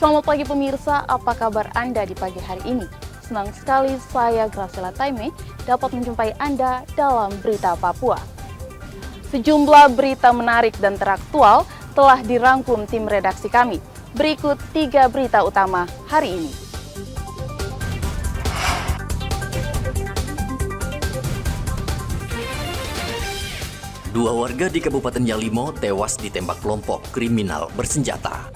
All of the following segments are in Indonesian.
Selamat pagi pemirsa, apa kabar Anda di pagi hari ini? Senang sekali saya Graciela Taime dapat menjumpai Anda dalam Berita Papua. Sejumlah berita menarik dan teraktual telah dirangkum tim redaksi kami. Berikut 3 berita utama hari ini. Dua warga di Kabupaten Yalimo tewas ditembak kelompok kriminal bersenjata.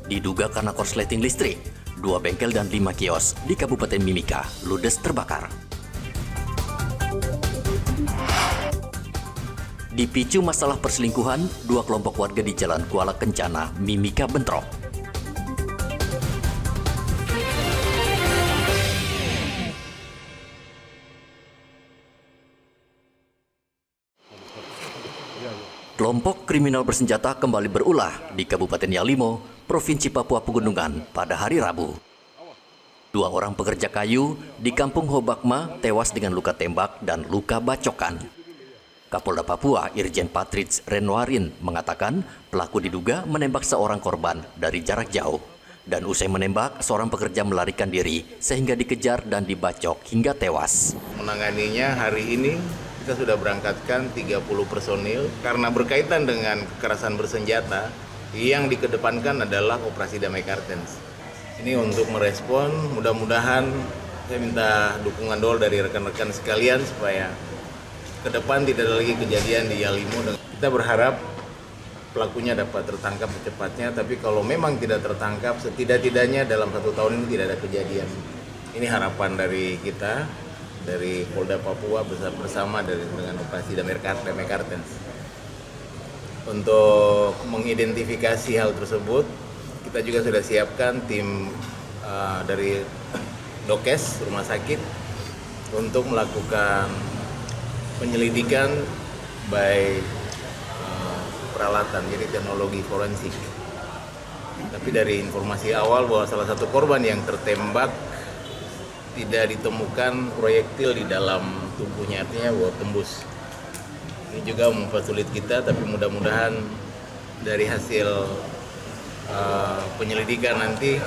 Diduga karena korsleting listrik, 2 bengkel dan 5 kios di Kabupaten Mimika ludes terbakar. Dipicu masalah perselingkuhan, 2 kelompok warga di Jalan Kuala Kencana, Mimika bentrok. Kelompok kriminal bersenjata kembali berulah di Kabupaten Yalimo, Provinsi Papua Pegunungan pada hari Rabu. 2 orang pekerja kayu di Kampung Hobakma tewas dengan luka tembak dan luka bacokan. Kapolda Papua Irjen Patrits Renwarin mengatakan pelaku diduga menembak seorang korban dari jarak jauh. Dan usai menembak, seorang pekerja melarikan diri sehingga dikejar dan dibacok hingga tewas. Menanganinya hari ini kita sudah berangkatkan 30 personil karena berkaitan dengan kekerasan bersenjata yang dikedepankan adalah Operasi Damai Kartens. Ini untuk merespon, mudah-mudahan saya minta dukungan doa dari rekan-rekan sekalian supaya ke depan tidak ada lagi kejadian di Yalimo. Kita berharap pelakunya dapat tertangkap secepatnya, tapi kalau memang tidak tertangkap, setidak-tidaknya dalam 1 tahun ini tidak ada kejadian. Ini harapan dari kita, dari Polda Papua bersama dengan Operasi Damai Kartens. Untuk mengidentifikasi hal tersebut, kita juga sudah siapkan tim dari Dokes Rumah Sakit untuk melakukan penyelidikan by peralatan, jadi teknologi forensik. Tapi dari informasi awal bahwa salah satu korban yang tertembak tidak ditemukan proyektil di dalam tubuhnya, artinya bahwa tembus. Ini juga mempersulit kita, tapi mudah-mudahan dari hasil penyelidikan nanti,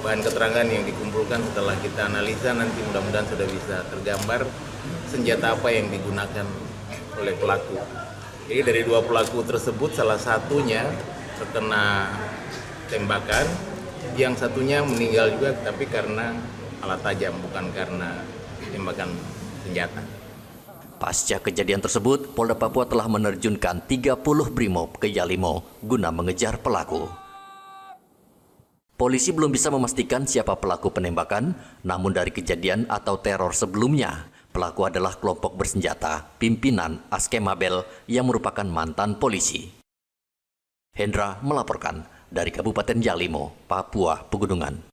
bahan keterangan yang dikumpulkan setelah kita analisa nanti mudah-mudahan sudah bisa tergambar senjata apa yang digunakan oleh pelaku. Jadi dari 2 pelaku tersebut salah satunya terkena tembakan, yang satunya meninggal juga tapi karena alat tajam, bukan karena tembakan senjata. Pasca kejadian tersebut, Polda Papua telah menerjunkan 30 Brimob ke Yalimo guna mengejar pelaku. Polisi belum bisa memastikan siapa pelaku penembakan, namun dari kejadian atau teror sebelumnya, pelaku adalah kelompok bersenjata pimpinan Askemabel yang merupakan mantan polisi. Hendra melaporkan dari Kabupaten Yalimo, Papua Pegunungan.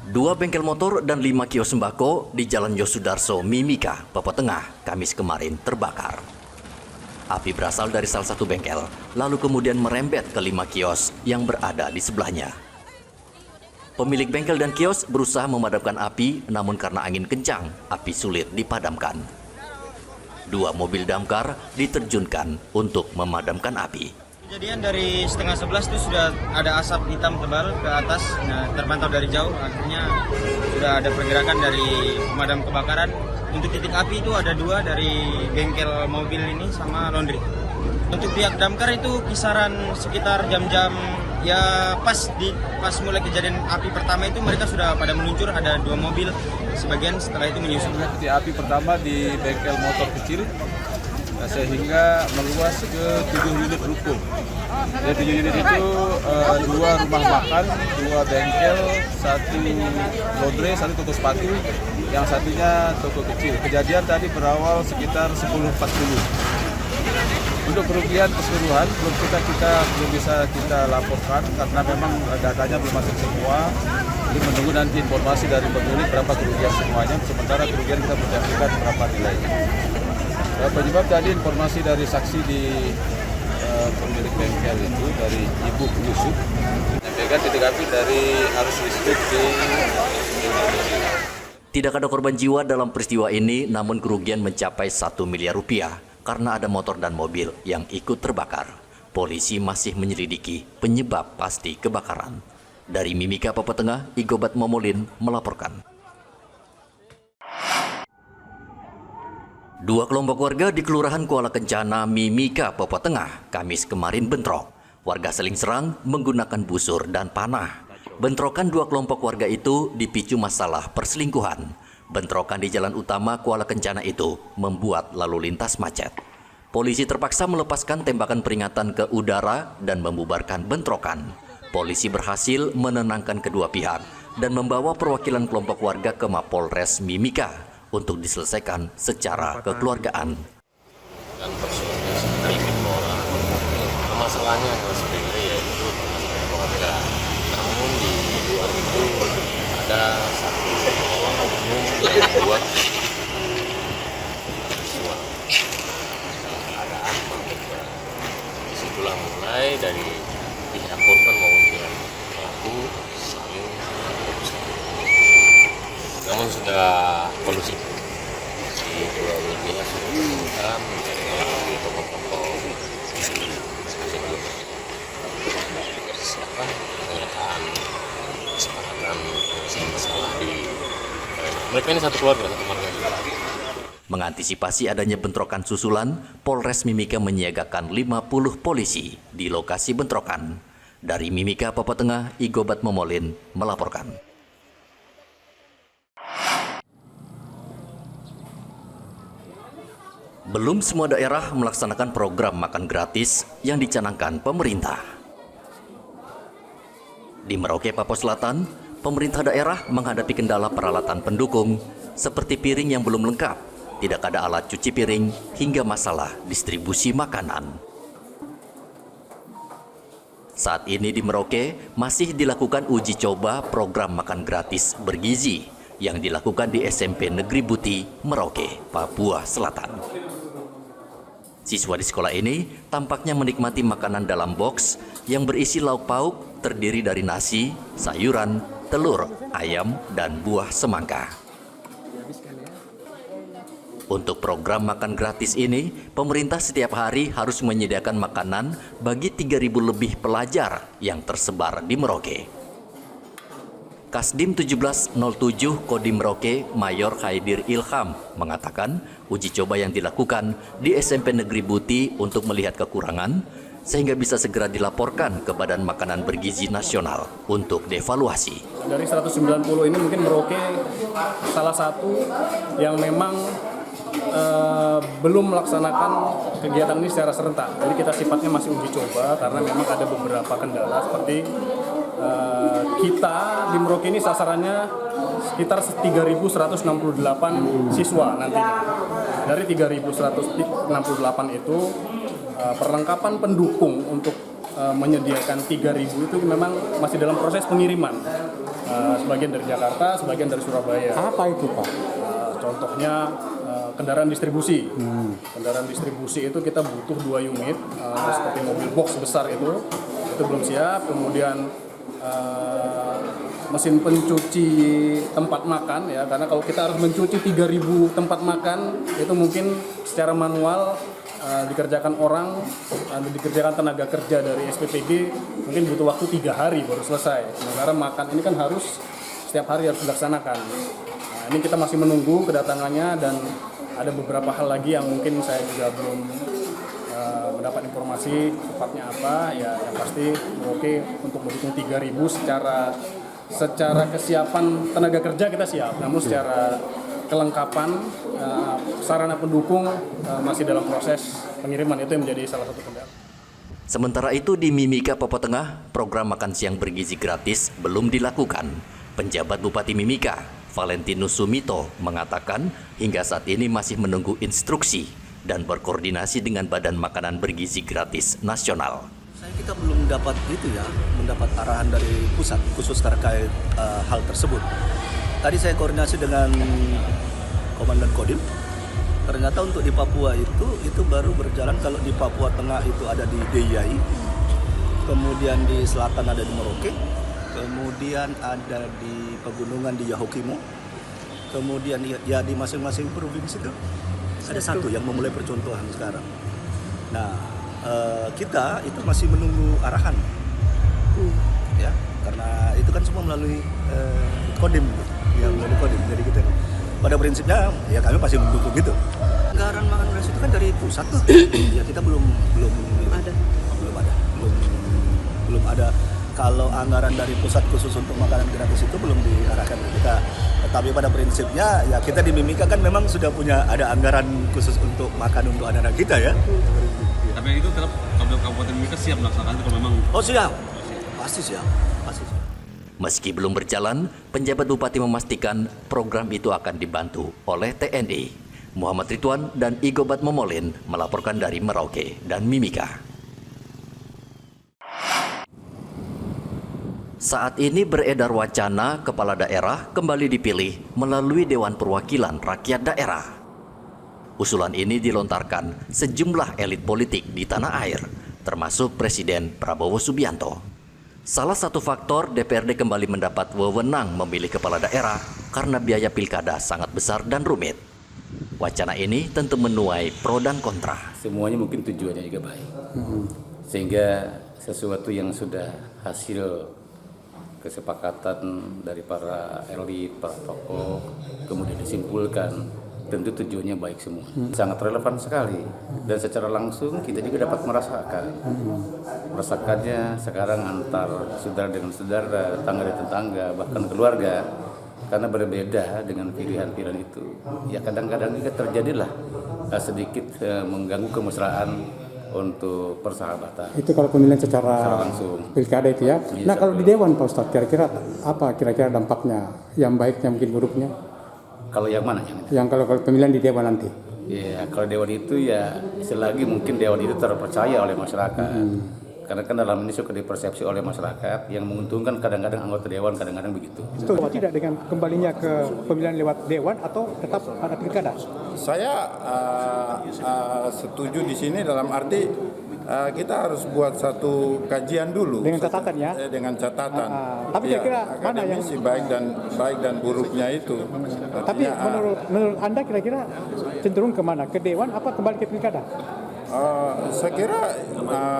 Dua bengkel motor dan 5 kios sembako di Jalan Yosudarso, Mimika, Papua Tengah, Kamis kemarin terbakar. Api berasal dari salah satu bengkel, lalu kemudian merembet ke 5 kios yang berada di sebelahnya. Pemilik bengkel dan kios berusaha memadamkan api, namun karena angin kencang, api sulit dipadamkan. 2 mobil damkar diterjunkan untuk memadamkan api. Kejadian dari setengah 11 itu sudah ada asap hitam tebal ke atas, terpantau dari jauh, akhirnya sudah ada pergerakan dari pemadam kebakaran. Untuk titik api itu ada 2 dari bengkel mobil ini sama laundry. Untuk pihak damkar itu kisaran sekitar jam-jam ya pas mulai kejadian api pertama itu mereka sudah pada meluncur, ada 2 mobil, sebagian setelah itu menyusul. Titik api pertama di bengkel motor kecil sehingga meluas ke 7 unit ruko. Jadi 7 unit itu 2 rumah makan, 2 bengkel, 1 laundry, 1 toko sepatu, yang satunya toko kecil. Kejadian tadi berawal sekitar 10.40. Untuk kerugian keseluruhan belum bisa kita laporkan karena memang datanya belum masuk semua. Jadi menunggu nanti informasi dari pemilik berapa kerugian semuanya. Sementara kerugian kita menjadikan berapa nilainya. Penyebab tadi informasi dari saksi di pemilik bengkel itu dari Ibu Yusuf menyampaikan titik api dari arus listrik di Tidak ada korban jiwa dalam peristiwa ini, namun kerugian mencapai 1 miliar rupiah karena ada motor dan mobil yang ikut terbakar. Polisi masih menyelidiki penyebab pasti kebakaran. Dari Mimika, Papua Tengah, Igobat Momolin melaporkan. Dua kelompok warga di Kelurahan Kuala Kencana, Mimika, Papua Tengah, Kamis kemarin bentrok. Warga saling serang menggunakan busur dan panah. Bentrokan dua kelompok warga itu dipicu masalah perselingkuhan. Bentrokan di jalan utama Kuala Kencana itu membuat lalu lintas macet. Polisi terpaksa melepaskan tembakan peringatan ke udara dan membubarkan bentrokan. Polisi berhasil menenangkan kedua pihak dan membawa perwakilan kelompok warga ke Mapolres Mimika untuk diselesaikan secara kekeluargaan. Dan personilnya sedikit orang. Masalahnya sebenarnya yaitu keluarga. Namun di luar itu ada satu orang umum yang membuat suatu keadaan. Disitulah mulai dari pihak korban maupun pihak pelaku saling berusaha. Namun sudah kondusif. Di dua pihak sudah ditemukan melalui tokoh-tokoh persiapan penyataan kesepakatan penyelesaian masalah di mereka ini satu keluarga, satu marga juga. Mengantisipasi adanya bentrokan susulan, Polres Mimika menyiagakan 50 polisi di lokasi bentrokan. Dari Mimika, Papua Tengah, Igobat Momolin melaporkan. Belum semua daerah melaksanakan program makan gratis yang dicanangkan pemerintah. Di Merauke, Papua Selatan, pemerintah daerah menghadapi kendala peralatan pendukung seperti piring yang belum lengkap, tidak ada alat cuci piring, hingga masalah distribusi makanan. Saat ini di Merauke masih dilakukan uji coba program makan gratis bergizi yang dilakukan di SMP Negeri Buti, Merauke, Papua Selatan. Siswa di sekolah ini tampaknya menikmati makanan dalam box yang berisi lauk pauk terdiri dari nasi, sayuran, telur, ayam, dan buah semangka. Untuk program makan gratis ini, pemerintah setiap hari harus menyediakan makanan bagi 3.000 lebih pelajar yang tersebar di Merauke. Kasdim 1707 Kodim Merauke Mayor Khaidir Ilham mengatakan uji coba yang dilakukan di SMP Negeri Buti untuk melihat kekurangan sehingga bisa segera dilaporkan ke Badan Makanan Bergizi Nasional untuk dievaluasi. Dari 190 ini mungkin Merauke salah satu yang memang belum melaksanakan kegiatan ini secara serentak. Jadi kita sifatnya masih uji coba karena memang ada beberapa kendala seperti kita di Merauke ini sasarannya sekitar 3.168 siswa nantinya. Dari 3.168 itu perlengkapan pendukung untuk menyediakan 3.000 itu memang masih dalam proses pengiriman. Sebagian dari Jakarta, sebagian dari Surabaya. Apa itu, Pak? Contohnya kendaraan distribusi. Kendaraan distribusi itu kita butuh 2 unit, seperti mobil box besar itu belum siap. Kemudian mesin pencuci tempat makan ya, karena kalau kita harus mencuci 3.000 tempat makan itu mungkin secara manual dikerjakan orang, dikerjakan tenaga kerja dari SPPG mungkin butuh waktu 3 hari baru selesai. Sementara makan ini kan harus setiap hari harus dilaksanakan. Nah, ini kita masih menunggu kedatangannya dan ada beberapa hal lagi yang mungkin saya juga belum mendapat informasi tepatnya apa ya, yang pasti Merauke untuk mendukung 3.000 secara kesiapan tenaga kerja kita siap, namun secara kelengkapan sarana pendukung masih dalam proses pengiriman, itu yang menjadi salah satu kendala. Sementara itu di Mimika, Papua Tengah, program makan siang bergizi gratis belum dilakukan. Penjabat Bupati Mimika, Valentinus Sumito, mengatakan hingga saat ini masih menunggu instruksi dan berkoordinasi dengan Badan Makanan Bergizi Gratis Nasional. Kita belum mendapat arahan dari pusat khusus terkait hal tersebut. Tadi saya koordinasi dengan Komandan Kodim. Ternyata untuk di Papua itu baru berjalan. Kalau di Papua Tengah itu ada di Deyai, kemudian di selatan ada di Merauke, kemudian ada di pegunungan di Yahukimo, kemudian ya di masing-masing provinsi itu ada satu yang memulai percontohan sekarang. Nah, kita itu masih menunggu arahan, ya, karena itu kan semua melalui Kodim, ya melalui Kodim. Jadi kita pada prinsipnya ya kami pasti mendukung gitu. Anggaran makan gratis itu kan dari pusat tuh, ya kita belum ada. Kalau anggaran dari pusat khusus untuk makanan gratis itu belum diarahkan ke kita. Tapi pada prinsipnya ya kita di Mimika kan memang sudah punya ada anggaran khusus untuk makan untuk anak-anak kita ya. Tapi itu tetap Kabupaten Mimika siap melaksanakan itu kalau memang. Oh siap, pasti siap. Meski belum berjalan, penjabat bupati memastikan program itu akan dibantu oleh TNI. Muhammad Ridwan dan Igobat Momolin melaporkan dari Merauke dan Mimika. Saat ini beredar wacana kepala daerah kembali dipilih melalui Dewan Perwakilan Rakyat Daerah. Usulan ini dilontarkan sejumlah elit politik di tanah air, termasuk Presiden Prabowo Subianto. Salah satu faktor DPRD kembali mendapat wewenang memilih kepala daerah karena biaya pilkada sangat besar dan rumit. Wacana ini tentu menuai pro dan kontra. Semuanya mungkin tujuannya juga baik, sehingga sesuatu yang sudah hasil kesepakatan dari para elit, para tokoh, kemudian disimpulkan, tentu tujuannya baik semua. Sangat relevan sekali, dan secara langsung kita juga dapat merasakannya sekarang antar saudara dengan saudara, tetangga dengan tetangga, bahkan keluarga, karena berbeda dengan pilihan-pilihan itu. Ya kadang-kadang juga terjadilah sedikit mengganggu kemesraan untuk persahabatan. Itu kalau pemilihan secara langsung pilkada itu ya. Nah kalau di Dewan Pak Ustadz, kira-kira apa kira-kira dampaknya? Yang baiknya mungkin buruknya? Kalau yang mana? Yang kalau pemilihan di Dewan nanti? Ya kalau Dewan itu ya selagi mungkin Dewan itu terpercaya oleh masyarakat. Karena kan dalam ini suka dipersepsi oleh masyarakat yang menguntungkan kadang-kadang anggota Dewan, kadang-kadang begitu. Setuju tidak dengan kembalinya ke pemilihan lewat Dewan atau tetap ada pilkada? Saya setuju di sini dalam arti kita harus buat satu kajian dulu. Dengan catatan ya? Dengan catatan. Tapi saya kira mana yang baik dan buruknya itu. Tapi menurut Anda kira-kira cenderung kemana? Ke Dewan apa kembali ke pilkada? Saya kira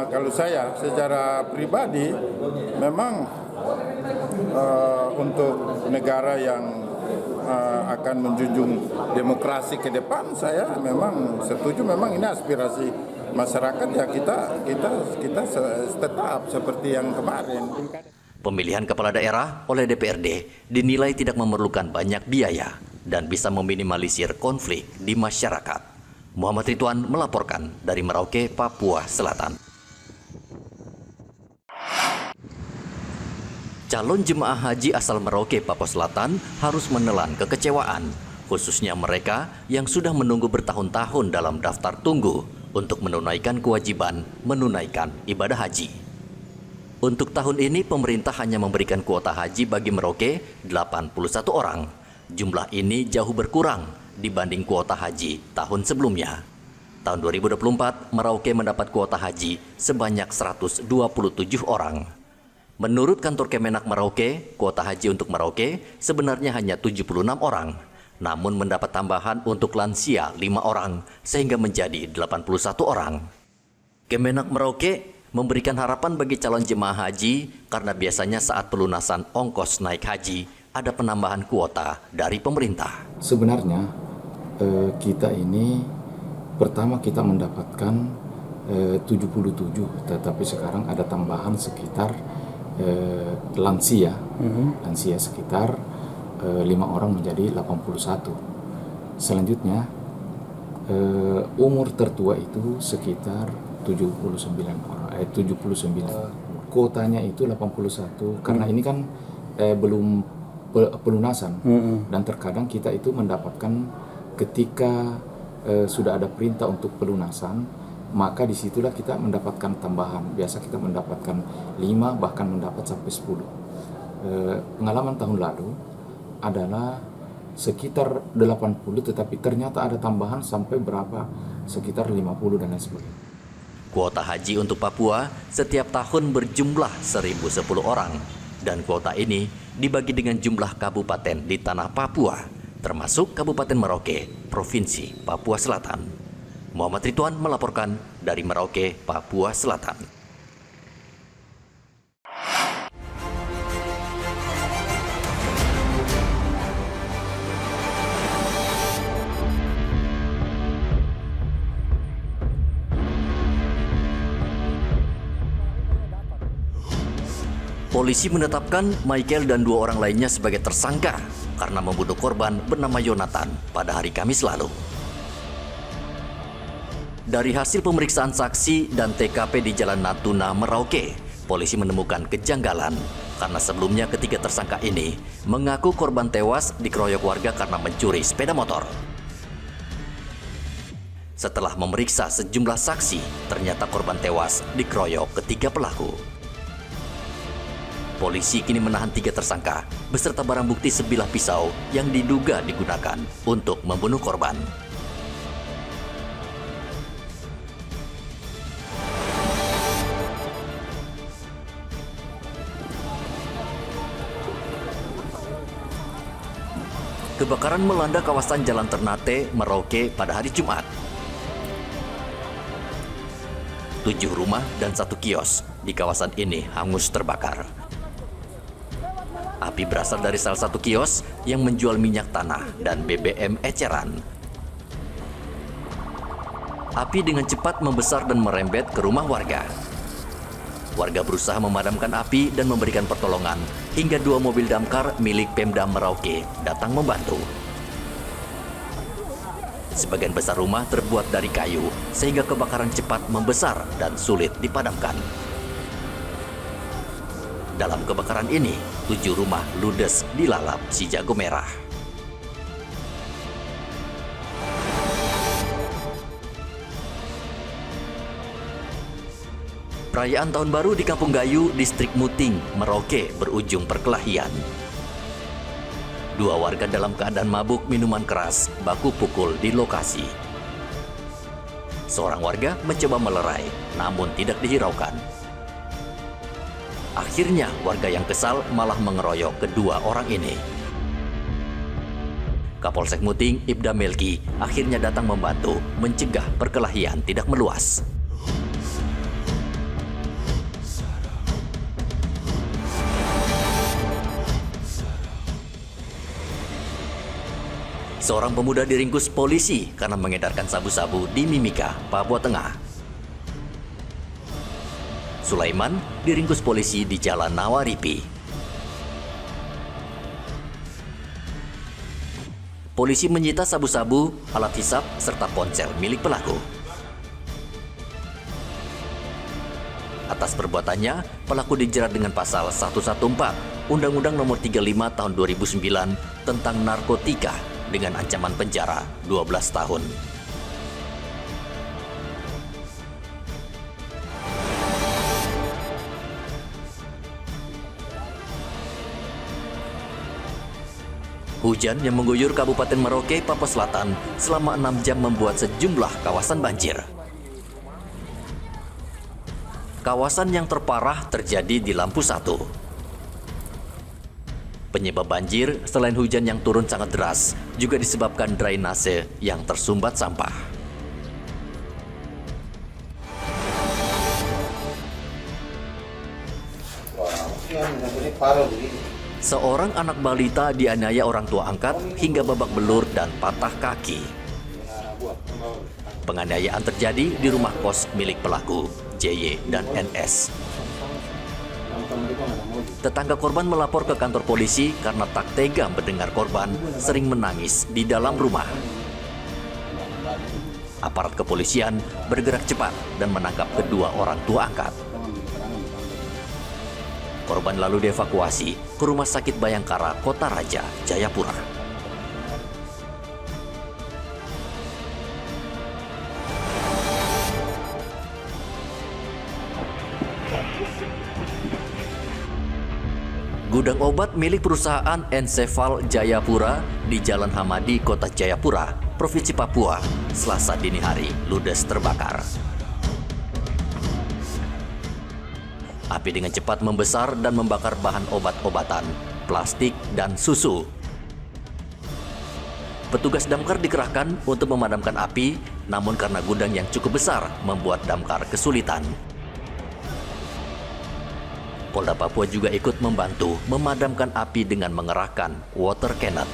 kalau saya secara pribadi memang untuk negara yang akan menjunjung demokrasi ke depan, saya memang setuju. Memang ini aspirasi masyarakat ya, kita tetap seperti yang kemarin. Pemilihan kepala daerah oleh DPRD dinilai tidak memerlukan banyak biaya dan bisa meminimalisir konflik di masyarakat. Muhammad Ridwan melaporkan dari Merauke, Papua Selatan. Calon jemaah haji asal Merauke, Papua Selatan harus menelan kekecewaan, khususnya mereka yang sudah menunggu bertahun-tahun dalam daftar tunggu untuk menunaikan kewajiban menunaikan ibadah haji. Untuk tahun ini pemerintah hanya memberikan kuota haji bagi Merauke 81 orang. Jumlah ini jauh berkurang dibanding kuota haji tahun sebelumnya. Tahun 2024, Merauke mendapat kuota haji sebanyak 127 orang. Menurut kantor Kemenak Merauke, kuota haji untuk Merauke sebenarnya hanya 76 orang, namun mendapat tambahan untuk lansia 5 orang, sehingga menjadi 81 orang. Kemenak Merauke memberikan harapan bagi calon jemaah haji karena biasanya saat pelunasan ongkos naik haji ada penambahan kuota dari pemerintah. Sebenarnya kita ini pertama kita mendapatkan 77, tetapi sekarang ada tambahan sekitar lansia sekitar 5 orang menjadi 81. Selanjutnya umur tertua itu sekitar 79 orang, 79. Kuotanya itu 81 karena ini kan belum pelunasan dan terkadang kita itu mendapatkan ketika sudah ada perintah untuk pelunasan, maka disitulah kita mendapatkan tambahan. Biasa kita mendapatkan 5, bahkan mendapat sampai 10. Pengalaman tahun lalu adalah sekitar 80, tetapi ternyata ada tambahan sampai berapa, sekitar 50 dan lain sebagainya. Kuota haji untuk Papua setiap tahun berjumlah 1.010 orang, dan kuota ini dibagi dengan jumlah kabupaten di tanah Papua. termasuk Kabupaten Merauke, Provinsi Papua Selatan. Muhammad Ridwan melaporkan dari Merauke, Papua Selatan. Polisi menetapkan Michael dan 2 orang lainnya sebagai tersangka karena membunuh korban bernama Yonatan pada hari Kamis lalu. Dari hasil pemeriksaan saksi dan TKP di Jalan Natuna, Merauke, polisi menemukan kejanggalan karena sebelumnya ketiga tersangka ini mengaku korban tewas dikeroyok warga karena mencuri sepeda motor. Setelah memeriksa sejumlah saksi, ternyata korban tewas dikeroyok ketiga pelaku. Polisi kini menahan 3 tersangka beserta barang bukti sebilah pisau yang diduga digunakan untuk membunuh korban. Kebakaran melanda kawasan Jalan Ternate, Merauke pada hari Jumat. 7 rumah dan 1 kios di kawasan ini hangus terbakar. Api berasal dari salah satu kios yang menjual minyak tanah dan BBM eceran. Api dengan cepat membesar dan merembet ke rumah warga. Warga berusaha memadamkan api dan memberikan pertolongan hingga 2 mobil damkar milik Pemda Merauke datang membantu. Sebagian besar rumah terbuat dari kayu sehingga kebakaran cepat membesar dan sulit dipadamkan. Dalam kebakaran ini, 7 rumah ludes dilalap si jago merah. Perayaan Tahun Baru di Kampung Gayu, Distrik Muting, Merauke berujung perkelahian. 2 warga dalam keadaan mabuk minuman keras baku pukul di lokasi. Seorang warga mencoba melerai, namun tidak dihiraukan. Akhirnya warga yang kesal malah mengeroyok kedua orang ini. Kapolsek Muting, Ibda Melki, akhirnya datang membantu mencegah perkelahian tidak meluas. Seorang pemuda diringkus polisi karena mengedarkan sabu-sabu di Mimika, Papua Tengah. Sulaiman diringkus polisi di Jalan Nawaripi. Polisi menyita sabu-sabu, alat hisap, serta ponsel milik pelaku. Atas perbuatannya, pelaku dijerat dengan pasal 114 Undang-Undang Nomor 35 Tahun 2009 tentang narkotika dengan ancaman penjara 12 tahun. Hujan yang mengguyur Kabupaten Merauke, Papua Selatan selama 6 jam membuat sejumlah kawasan banjir. Kawasan yang terparah terjadi di Lampu 1. Penyebab banjir selain hujan yang turun sangat deras, juga disebabkan drainase yang tersumbat sampah. Seorang anak balita dianiaya orang tua angkat hingga babak belur dan patah kaki. Penganiayaan terjadi di rumah kos milik pelaku, JY dan NS. Tetangga korban melapor ke kantor polisi karena tak tega mendengar korban sering menangis di dalam rumah. Aparat kepolisian bergerak cepat dan menangkap kedua orang tua angkat. Korban lalu dievakuasi ke Rumah Sakit Bayangkara, Kota Raja, Jayapura. Gudang obat milik perusahaan Ensefal Jayapura di Jalan Hamadi, Kota Jayapura, Provinsi Papua, Selasa dini hari ludes terbakar. Api dengan cepat membesar dan membakar bahan obat-obatan, plastik, dan susu. Petugas damkar dikerahkan untuk memadamkan api, namun karena gudang yang cukup besar membuat damkar kesulitan. Polda Papua juga ikut membantu memadamkan api dengan mengerahkan water cannon.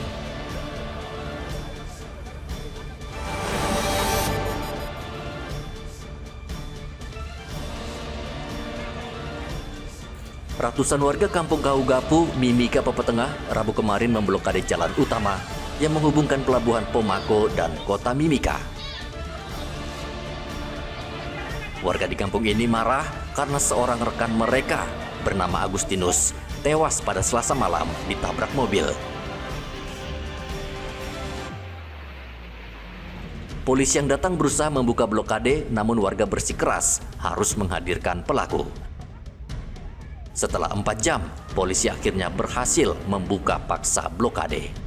Ratusan warga kampung Kaugapu, Mimika, Papua Tengah, Rabu kemarin memblokade jalan utama yang menghubungkan pelabuhan Pomako dan kota Mimika. Warga di kampung ini marah karena seorang rekan mereka bernama Agustinus tewas pada Selasa malam ditabrak mobil. Polisi yang datang berusaha membuka blokade, namun warga bersikeras harus menghadirkan pelaku. Setelah 4 jam, polisi akhirnya berhasil membuka paksa blokade.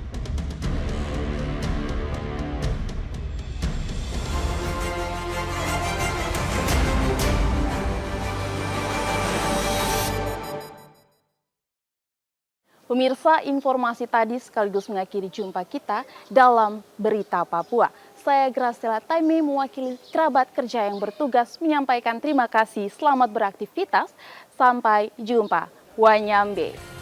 Pemirsa, informasi tadi sekaligus mengakhiri jumpa kita dalam Berita Papua. Saya Graciela Taime mewakili kerabat kerja yang bertugas menyampaikan terima kasih, selamat beraktivitas, sampai jumpa. Wanyambe.